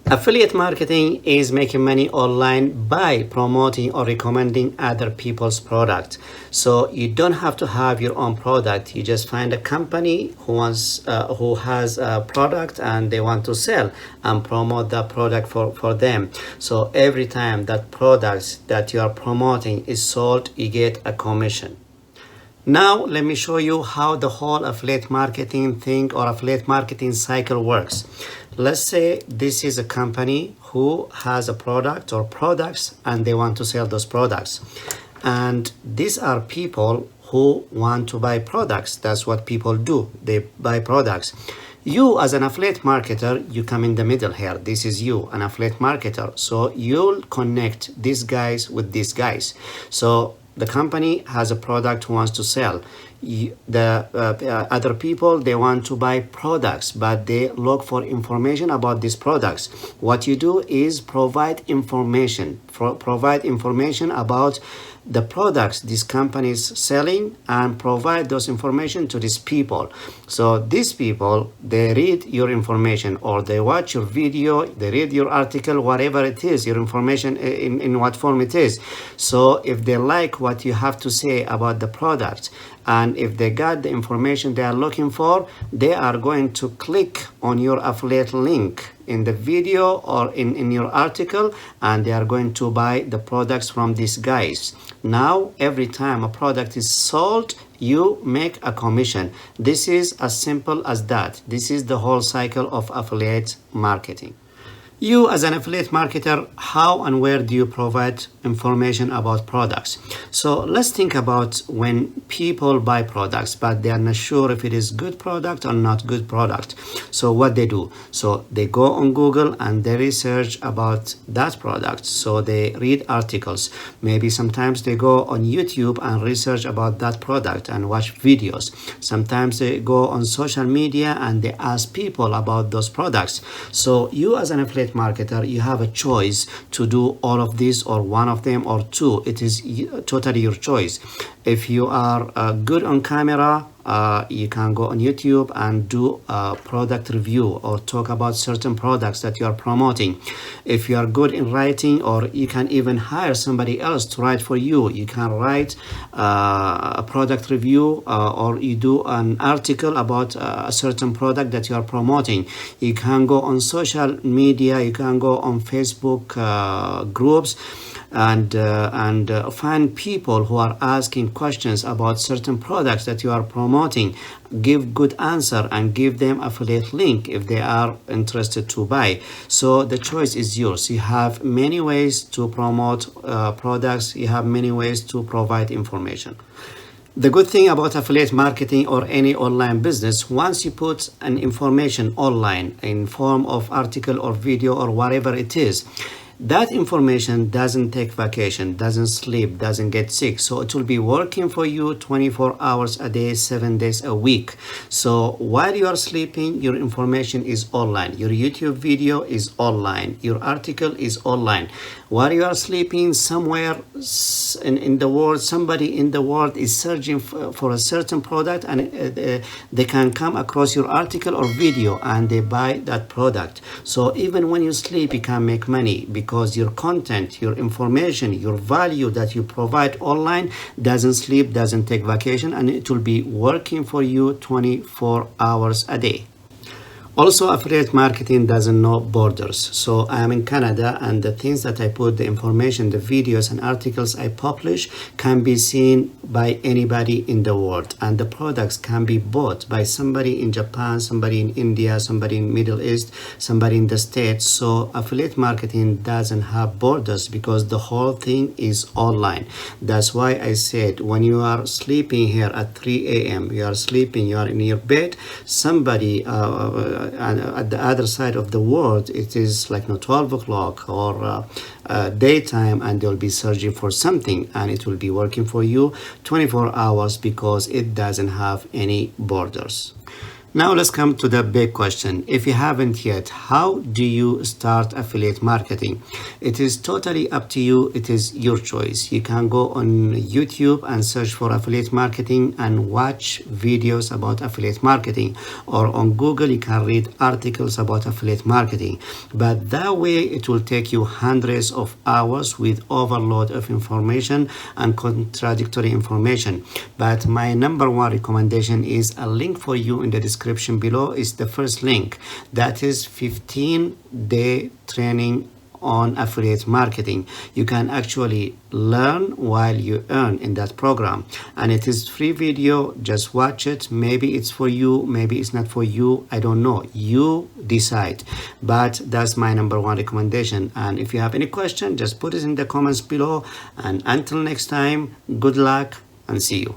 Affiliate marketing is making money online by promoting or recommending other people's product. So you don't have to have your own product. You just find a company who has a product and they want to sell and promote that product for them. So every time that product that you are promoting is sold, you get a commission. Now, let me show you how the whole affiliate marketing thing or affiliate marketing cycle works. Let's say this is a company who has a product or products and they want to sell those products. And these are people who want to buy products. That's what people do. They buy products. You as an affiliate marketer, you come in the middle here. This is you, an affiliate marketer. So you'll connect these guys with these guys. So the company has a product who wants to sell. The other people, they want to buy products, but they look for information about these products. What you do is provide information about the products this company is selling and provide those information to these people. So these people, they read your information or they watch your video, they read your article, whatever it is, your information in what form it is. So if they like what you have to say about the product and if they got the information they are looking for, they are going to click on your affiliate link in the video or in your article, and they are going to buy the products from these guys. Now, every time a product is sold, you make a commission. This is as simple as that. This is the whole cycle of affiliate marketing. You as an affiliate marketer, how and where do you provide information about products? So let's think about when people buy products, but they are not sure if it is good product or not good product. So what they do? So they go on Google and they research about that product. So they read articles. Maybe sometimes they go on YouTube and research about that product and watch videos. Sometimes they go on social media and they ask people about those products. So you as an affiliate marketer, you have a choice to do all of this or one of them or two. It is totally your choice. If you are good on camera, you can go on YouTube and do a product review or talk about certain products that you are promoting. If you are good in writing, or you can even hire somebody else to write for you. You can write a product review or you do an article about a certain product that you are promoting. You can go on social media, you can go on Facebook groups and find people who are asking questions about certain products that you are promoting. Give good answer and give them affiliate link if they are interested to buy. So the choice is yours. You have many ways to promote products. You have many ways to provide information. The good thing about affiliate marketing or any online business, once you put an information online in form of article or video or whatever it is, that information doesn't take vacation, doesn't sleep, doesn't get sick. So it will be working for you 24 hours a day, 7 days a week. So while you are sleeping, your information is online. Your YouTube video is online. Your article is online. While you are sleeping, somewhere in the world, somebody in the world is searching for a certain product, and they can come across your article or video and they buy that product. So even when you sleep, you can make money because your content, your information, your value that you provide online doesn't sleep, doesn't take vacation, and it will be working for you 24 hours a day. Also, affiliate marketing doesn't know borders. So I am in Canada, and the things that I put, the information, the videos and articles I publish can be seen by anybody in the world. And the products can be bought by somebody in Japan, somebody in India, somebody in Middle East, somebody in the States. So affiliate marketing doesn't have borders because the whole thing is online. That's why I said when you are sleeping here at 3 a.m., you are sleeping, you are in your bed, somebody and at the other side of the world it is like 12 o'clock or daytime, and they'll be searching for something and it will be working for you 24 hours because it doesn't have any borders. Now let's come to the big question. If you haven't yet, how do you start affiliate marketing? It is totally up to you. It is your choice. You can go on YouTube and search for affiliate marketing and watch videos about affiliate marketing, or on Google you can read articles about affiliate marketing. But that way it will take you hundreds of hours with overload of information and contradictory information. But my number one recommendation is a link for you in the description below. Is the first link, that is 15-day training on affiliate marketing. You can actually learn while you earn in that program, and it is free video. Just watch it. Maybe it's for you, maybe it's not for you, I don't know, you decide. But that's my number one recommendation. And if you have any question, just put it in the comments below. And until next time, good luck and see you.